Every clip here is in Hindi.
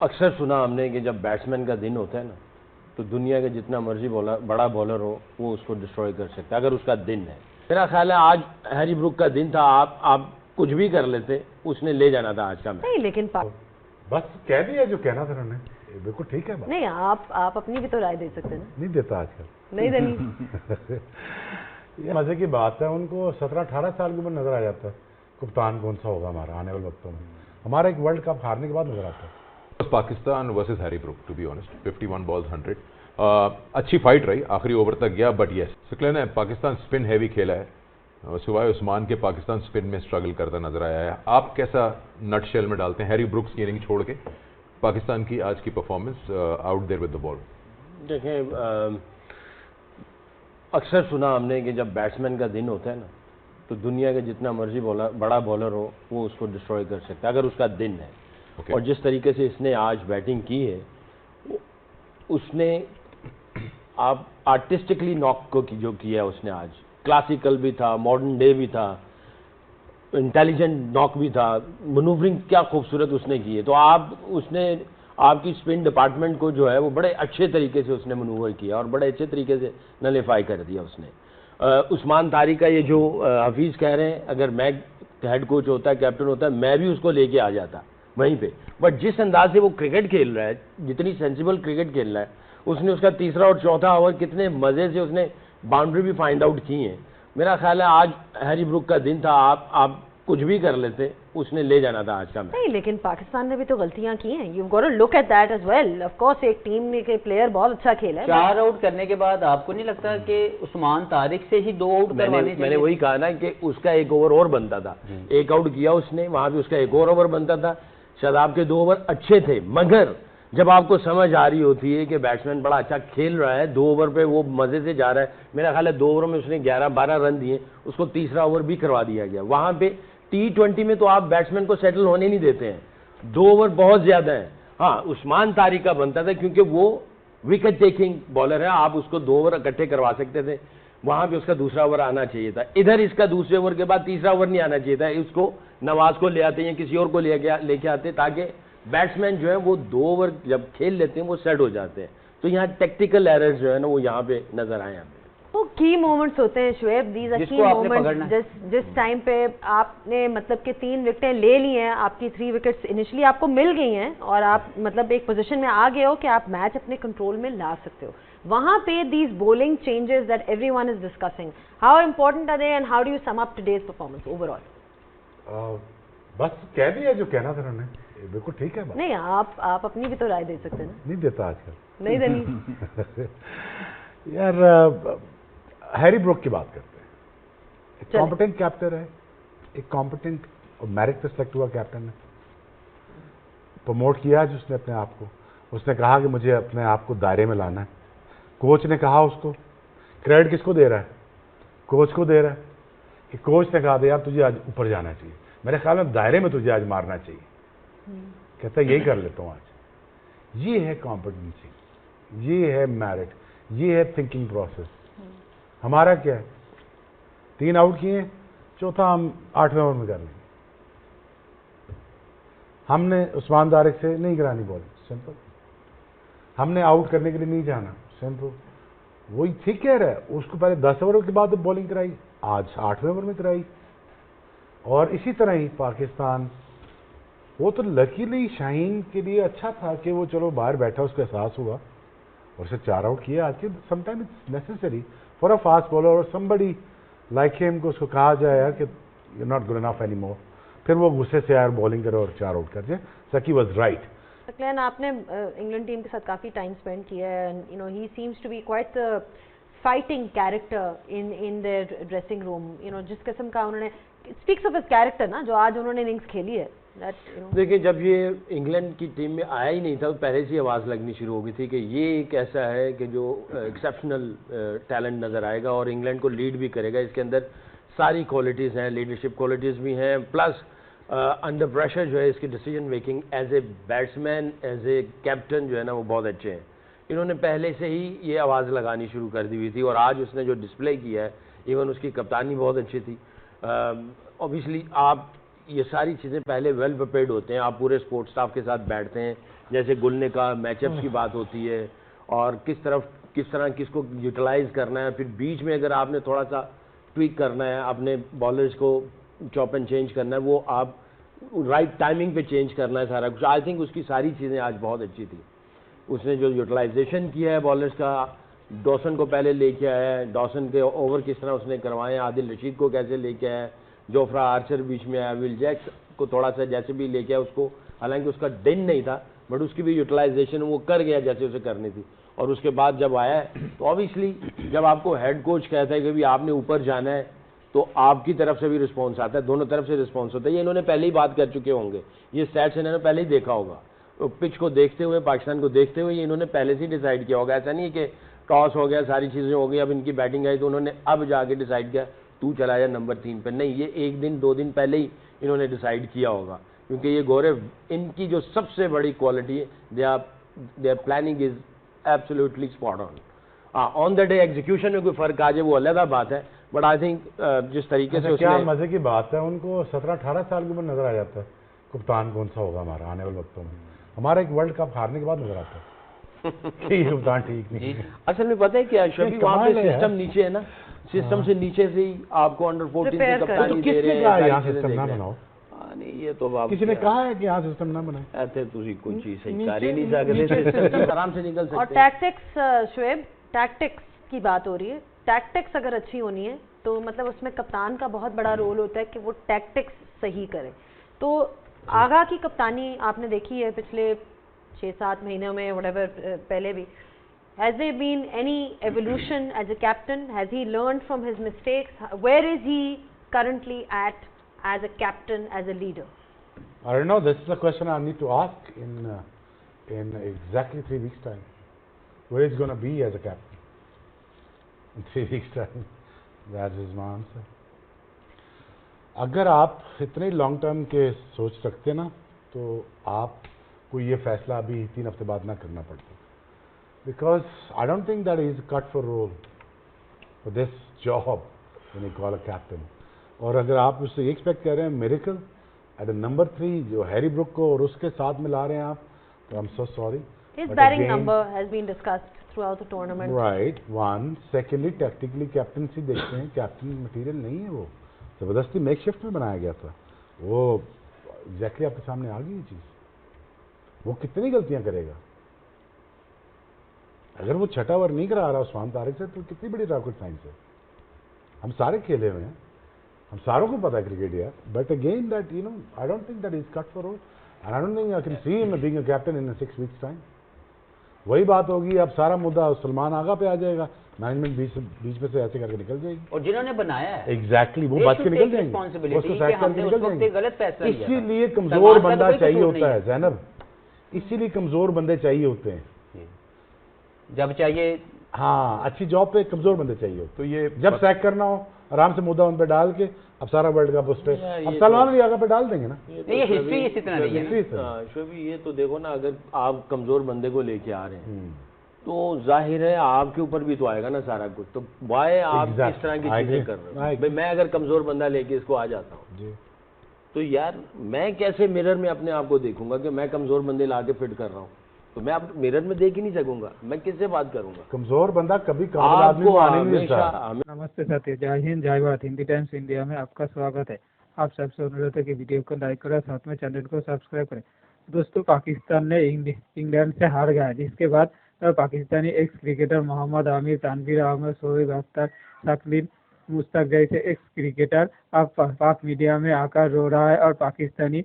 अक्सर सुना हमने कि जब बैट्समैन का दिन होता है ना, तो दुनिया के जितना मर्जी बड़ा बॉलर हो वो उसको डिस्ट्रॉय कर सकता है, अगर उसका दिन है। मेरा ख्याल है आज हैरी ब्रूक का दिन था, आप कुछ भी कर लेते, उसने ले जाना था आज का मैच। नहीं, लेकिन बस कह दिया जो कहना था उन्होंने, बिल्कुल ठीक है बात। नहीं, आप अपनी भी तो राय दे सकते हैं ना। नहीं देता आजकल, नहीं देनी। ये मजे की बात है, उनको 17-18 साल की उम्र नजर आ जाता है कप्तान कौन सा होगा हमारा आने वाले वक्तों में। हमारा एक वर्ल्ड कप हारने के बाद नजर आता है। Pakistan versus Harry Brook, to be honest, 51 balls 100। अच्छी फाइट रही, आखिरी ओवर तक गया, बट यस सिकले ने पाकिस्तान स्पिन हैवी खेला है। सिवाय उस्मान के पाकिस्तान स्पिन में स्ट्रगल करता नजर आया है। आप कैसा नटशेल में डालते हैं हैरी ब्रूक्स की इनिंग छोड़ के पाकिस्तान की आज की performance out there with the ball? देखें, अक्सर सुना हमने कि जब बैट्समैन का दिन होता है ना, तो दुनिया के जितना मर्जी बड़ा बॉलर हो वो उसको डिस्ट्रॉय कर सकता है, अगर उसका दिन है। और जिस तरीके से इसने आज बैटिंग की है, उसने आप आर्टिस्टिकली नॉक को जो किया उसने आज, क्लासिकल भी था, मॉडर्न डे भी था, इंटेलिजेंट नॉक भी था, मनूवरिंग क्या खूबसूरत उसने की है। तो उसने आपकी स्पिन डिपार्टमेंट को जो है वो बड़े अच्छे तरीके से उसने मनूवर किया और बड़े अच्छे तरीके से नलीफाई कर दिया उसने। उस्मान तारिक का ये जो हफीज़ कह रहे हैं, अगर मैं हेड कोच होता, कैप्टन होता, मैं भी उसको लेके आ जाता वहीं पे। बट जिस अंदाज से वो क्रिकेट खेल रहा है, जितनी सेंसिबल क्रिकेट खेल रहा है, उसने उसका तीसरा और चौथा ओवर कितने मज़े से उसने बाउंड्री भी फाइंड आउट की है। मेरा ख्याल है आज हैरी ब्रूक का दिन था, आप कुछ भी कर लेते, उसने ले जाना था आज का मैच। नहीं, लेकिन पाकिस्तान ने भी तो गलतियां की हैं। You got to look at that as well. Of course एक टीम के प्लेयर बहुत अच्छा खेला है। 4 आउट करने के बाद आपको नहीं लगता कि उस्मान तारिक से ही 2 आउट करवाने चाहिए? मैंने वही कहा ना कि उसका एक ओवर और बनता था। एक आउट किया उसने, वहां भी उसका एक और ओवर बनता था। शादाब के 2 ओवर अच्छे थे, मगर जब आपको समझ आ रही होती है कि बैट्समैन बड़ा अच्छा खेल रहा है, 2 ओवर पे वो मजे से जा रहा है, मेरा ख्याल है 2 ओवर में उसने 11-12 रन दिए, उसको तीसरा ओवर भी करवा दिया गया। वहां पे T20 में तो आप बैट्समैन को सेटल होने नहीं देते हैं, 2 ओवर बहुत ज्यादा है। हाँ, उस्मान तारिक का बनता था क्योंकि वो विकेट टेकिंग बॉलर है, आप उसको 2 ओवर इकट्ठे करवा सकते थे, वहां पे उसका दूसरा ओवर आना चाहिए था। इधर इसका दूसरे ओवर के बाद तीसरा ओवर नहीं आना चाहिए था, इसको नवाज को ले आते या किसी और को लेके आते, ताकि बैट्समैन जो है वो 2 ओवर जब खेल लेते हैं वो सेट हो जाते हैं। तो यहाँ टेक्टिकल एरर्स जो है ना वो यहाँ पे नजर आए हमें। वो की मोमेंट्स होते हैं शुएब, दीज आर की मोमेंट्स। जिस टाइम पे आपने मतलब कि 3 विकेटें ले ली हैं, आपकी 3 विकेट्स इनिशियली आपको मिल गई हैं और आप मतलब एक पोजीशन में आ गए हो कि आप मैच अपने कंट्रोल में ला सकते हो, वहां पे these bowling changes that everyone is discussing, how important are they and how do you sum up today's performance overall? बस कह दिया जो कहना था उन्होंने, बिल्कुल ठीक है बात। नहीं, आप अपनी भी तो राय दे सकते हैं ना। नहीं देता आजकल, नहीं देनी। यार हैरी ब्रूक की बात करते हैं। एक कॉम्पिटेंट कैप्टन है, एक कॉम्पिटेंट और मेरिट पे सिलेक्ट हुआ कैप्टन है, प्रमोट किया आज उसने अपने आप को। उसने कहा कि मुझे अपने आप को दायरे में लाना है। कोच ने कहा, उसको क्रेडिट किसको दे रहा है? कोच को दे रहा है कि कोच ने कहा था यार तुझे आज ऊपर जाना चाहिए, मेरे ख्याल में दायरे में तुझे आज मारना चाहिए। कहता यही कर लेता हूँ आज। ये है कॉम्पिटेंसी, ये है मेरिट, ये है थिंकिंग प्रोसेस। हमारा क्या है, 3 आउट किए, चौथा हम 8वें ओवर में कर लेंगे। हमने उस्मान तारिक से नहीं करानी बॉलिंग, सिंपल। हमने आउट करने के लिए नहीं जाना, सिंपल। वही ठीक कह रहा है, उसको पहले 10 ओवर के बाद बॉलिंग कराई, आज 8वें ओवर में कराई। और इसी तरह ही पाकिस्तान, वो तो लकीली शाहीन के लिए अच्छा था कि वो चलो बाहर बैठा, उसको एहसास हुआ और उसे 4 आउट किया। आज के sometime it's necessary for a fast bowler और समबडी लाइक हिम को उसको कहा जाए यार कि you not good enough any more, फिर वो गुस्से से यार बॉलिंग करे और 4 आउट कर जाए। सकी वॉज राइट। सकलैन, आपने इंग्लैंड टीम के साथ काफी टाइम स्पेंड किया है and you know he seems to be quite fighting character in their dressing room. You know जिस किस्म का उन्होंने स्पीक्स ऑफ हिज कैरेक्टर ना, जो आज उन्होंने इनिंग्स खेली है। देखिए, जब ये इंग्लैंड की टीम में आया ही नहीं था, तो पहले से आवाज़ लगनी शुरू हो गई थी कि ये एक ऐसा है कि जो एक्सेप्शनल टैलेंट नज़र आएगा और इंग्लैंड को लीड भी करेगा। इसके अंदर सारी क्वालिटीज़ हैं, लीडरशिप क्वालिटीज़ भी हैं, प्लस अंडर प्रेशर जो है इसकी decision making as a batsman, as a captain जो है ना वो बहुत अच्छे हैं। इन्होंने पहले से ही ये आवाज़ लगानी शुरू कर दी हुई थी और आज उसने जो डिस्प्ले किया है, इवन उसकी कप्तानी बहुत अच्छी थी। ऑब्वियसली आप ये सारी चीज़ें पहले वेल प्रिपेयर्ड होते हैं, आप पूरे स्पोर्ट्स स्टाफ के साथ बैठते हैं, जैसे गुल ने कहा मैचअप्स की बात होती है और किस तरह किसको यूटिलाइज करना है, फिर बीच में अगर आपने थोड़ा सा ट्वीक करना है, अपने बॉलर्स को चॉप एंड चेंज करना है, वो आप राइट टाइमिंग पे चेंज करना है सारा कुछ। आई थिंक उसकी सारी चीज़ें आज बहुत अच्छी थी। उसने जो यूटिलाइजेशन किया है बॉलर्स का, डॉसन को पहले लेके आया है, डॉसन के ओवर किस तरह उसने करवाए, आदिल रशीद को कैसे लेके आया, जोफ्रा आर्चर बीच में आया, विल जैक्स को थोड़ा सा जैसे भी लेके आया उसको, हालांकि उसका दिन नहीं था बट उसकी भी यूटिलाइजेशन वो कर गया जैसे उसे करनी थी। और उसके बाद जब आया तो ऑब्वियसली जब आपको हेड कोच कहता है कि भाई आपने ऊपर जाना है तो आपकी तरफ से भी रिस्पॉन्स आता है, दोनों तरफ से रिस्पॉन्स होता है। ये इन्होंने पहले ही बात कर चुके होंगे, ये स्टैट्स इन्होंने पहले ही देखा होगा, तो पिच को देखते हुए, पाकिस्तान को देखते हुए ये इन्होंने पहले से ही डिसाइड किया होगा। ऐसा नहीं है कि टॉस हो गया, सारी चीज़ें हो गई, अब इनकी बैटिंग आई तो उन्होंने अब जाके डिसाइड किया तू चला जा नंबर 3 पे, नहीं, ये 1 दिन 2 दिन पहले ही इन्होंने डिसाइड किया होगा। क्योंकि ये गौरव, इनकी जो सबसे बड़ी क्वालिटी है, their planning is absolutely spot on the day. Execution में कोई फर्क आ जाए वो अलग बात है, बट आई थिंक जिस तरीके से क्या मजे की बात है, उनको 17-18 साल की उम्र नजर आ जाता है कप्तान कौन सा होगा हमारा आने वाले वक्तों में। हमारा एक वर्ल्ड कप हारने के बाद नजर आता है कि कप्तान ठीक नहीं है। असल में पता है क्या शफी, वहाँ पे सिस्टम नीचे है ना, सिस्टम से नीचे से ही आपको अंडर 14 से कप्तानी दे रहे हैं। यहाँ सिस्टम ना बनाओ, नहीं ये तो आप किसी ने कहा है कि यहाँ सिस्टम ना बनाए, ऐसे तुझी कोई चीज सही कर ही नहीं सकते, आराम से निकल सकते। और टैक्टिक्स शुएब, टैक्टिक्स की बात हो रही है, टैक्टिक्स अगर अच्छी होनी है तो मतलब उसमें कप्तान का बहुत बड़ा रोल होता है कि वो टैक्टिक्स सही करे। तो आगा की कप्तानी आपने देखी है पिछले 6-7 महीनों में, व्हाटएवर, पहले भी, has there been any evolution as a captain? Has he learned from his mistakes? Where is he currently at as a captain, as a leader? I don't know, this is a question I need to ask in exactly 3 weeks time. Where is going to be as a captain in 3 weeks time? That is my answer. अगर आप इतने लॉन्ग टर्म के सोच रखते ना तो आपको ये फैसला अभी 3 हफ्ते बाद ना करना पड़ता, because I don't think that is cut for role for this job when you call a captain. और अगर आप उससे एक्सपेक्ट कर रहे हैं मिरेकल एट नंबर 3 जो हैरी ब्रुक को और उसके साथ में ला रहे हैं आप, तो I am so sorry. His batting number has been discussed throughout the tournament. Right, one. Secondly, tactically captaincy देखते हैं, कैप्टन मटेरियल नहीं है वो, जबरदस्ती मेक शिफ्ट में बनाया गया था वो। एग्जैक्टली आपके सामने आ गई ये चीज, वो कितनी गलतियां करेगा। अगर वो छठा ओवर नहीं करा रहा उस्मान तारिक से तो कितनी बड़ी रॉकेट साइंस है। हम सारे खेले हुए हैं, हम सारों को पता है क्रिकेट यार, but again that you know I don't think that is cut for role and I don't think I can see him being a captain in 6 weeks time. वही बात होगी, अब सारा मुद्दा सलमान आगा पे आ जाएगा, मैनेजमेंट बीच में से ऐसे करके निकल जाएगी। और जिन्होंने बनाया है एग्जैक्टली वो बात के निकल जाएंगे, उसको सैक करके निकल जाएंगे। गलत फैसला लिया था। इसीलिए कमजोर बंदा चाहिए होता है ज़ैनब, इसीलिए कमजोर बंदे चाहिए होते हैं जब चाहिए। हाँ, अच्छी जॉब पे कमजोर बंदे चाहिए होते। तो ये जब सैक करना हो आराम से मुद्दा उन पे डाल के, अब सारा वर्ल्ड कप उस पे, अब सलमान अली आगा पे डाल देंगे ना। ये हिस्ट्री इसी तरह रही है। शोभी ये तो देखो ना, अगर आप कमजोर बंदे को लेके आ रहे हैं तो जाहिर है आपके ऊपर भी तो आएगा ना सारा कुछ। तो वाई आप इस तरह की चीजें कर रहे हो। भाई मैं अगर कमजोर बंदा लेके इसको आ जाता हूँ तो यार मैं कैसे मिरर में अपने आप को देखूंगा कि मैं कमजोर बंदे ला के फिट कर रहा हूँ? तो मैं आप मिरर में देख ही नहीं सकूंगा, मैं किससे बात करूंगा? कमजोर बंदा कभी काबिल आदमी को आने नहीं देता। नमस्ते साथियों, जय हिंद, जय भारत। हिंदी टाइम्स इंडिया में आपका स्वागत है। आप सबसे अनुरोध है कि वीडियो को लाइक करें, साथ में चैनल को सब्सक्राइब करें। दोस्तों, पाकिस्तान ने इंग्लैंड से हार गया, जिसके बाद पाकिस्तानी एक्स क्रिकेटर मोहम्मद आमिर, तानवीर अहमद, शोएब अख्तर, शकील मुश्ताक जैसे एक्स क्रिकेटर अब पाक मीडिया में आकर रो रहा है और पाकिस्तानी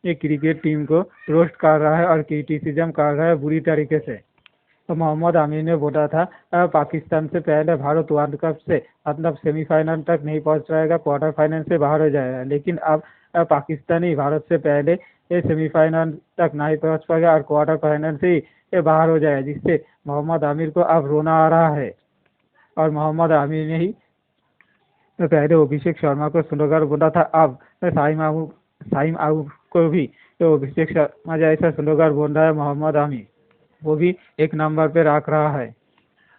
एक क्रिकेट टीम को रोस्ट कर रहा है और क्रिटिसिज्म कर रहा है बुरी तरीके से। तो मोहम्मद आमिर ने बोला था पाकिस्तान से पहले भारत वर्ल्ड कप से मतलब सेमीफाइनल तक नहीं पहुंच पाएगा, क्वार्टर फाइनल से बाहर हो जाएगा। लेकिन अब पाकिस्तानी भारत से पहले ये सेमीफाइनल तक नहीं पहुंच पाएगा और क्वार्टर फाइनल से ही बाहर हो जाएगा, जिससे मोहम्मद आमिर को अब रोना आ रहा है। और मोहम्मद आमिर ने ही तो पहले अभिषेक शर्मा को स्लोगन बोला था, अब साइम आउट को भी तो अभिषेक शर्मा जैसा स्लोगन बोल रहा है मोहम्मद आमिर, वो भी 1 नंबर पे रख रहा है।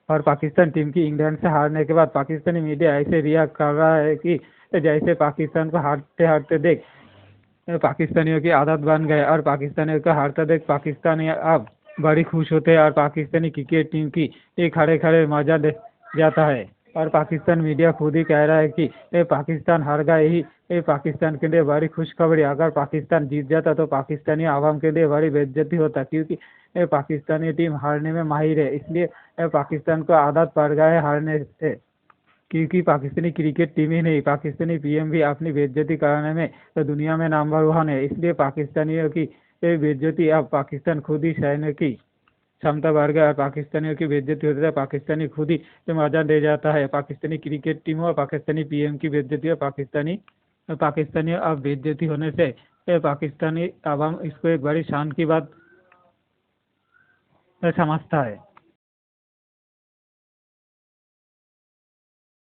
और पाकिस्तान टीम की इंग्लैंड से हारने के बाद पाकिस्तानी मीडिया ऐसे रिएक्ट कर रहा है कि जैसे पाकिस्तान को हारते हारते देख पाकिस्तानियों की आदत बन गए और पाकिस्तानियों का हारता देख पाकिस्तानी अब बड़ी खुश होते हैं और पाकिस्तानी क्रिकेट टीम की एक खड़े खड़े मजा ले जाता है। और पाकिस्तान मीडिया खुद ही कह रहा है कि ये पाकिस्तान हार गए ही ये पाकिस्तान के लिए बड़ी खुशखबरी। अगर पाकिस्तान जीत जाता तो पाकिस्तानी आवाम के लिए बड़ी बेइज्जती होता, क्योंकि ये पाकिस्तानी टीम हारने में माहिर है। इसलिए पाकिस्तान को आदत पड़ गया है हारने से, क्योंकि पाकिस्तानी क्रिकेट टीम ही नहीं पाकिस्तानी पीएम भी अपनी बेइज्जती कराने में तो दुनिया में नंबर 1 है। इसलिए पाकिस्तानियों की ये बेइज्जती अब पाकिस्तान खुद ही सहने की क्षमता बढ़ गया और पाकिस्तानियों की बेइज्जती होती है पाकिस्तानी खुद ही मजा ले जाता है। पाकिस्तानी क्रिकेट टीम और पाकिस्तानी पीएम की बेइज्जती और पाकिस्तानी अब बेइज्जती होने से पाकिस्तानी आवाम इसको एक बड़ी शान की बात समझता है।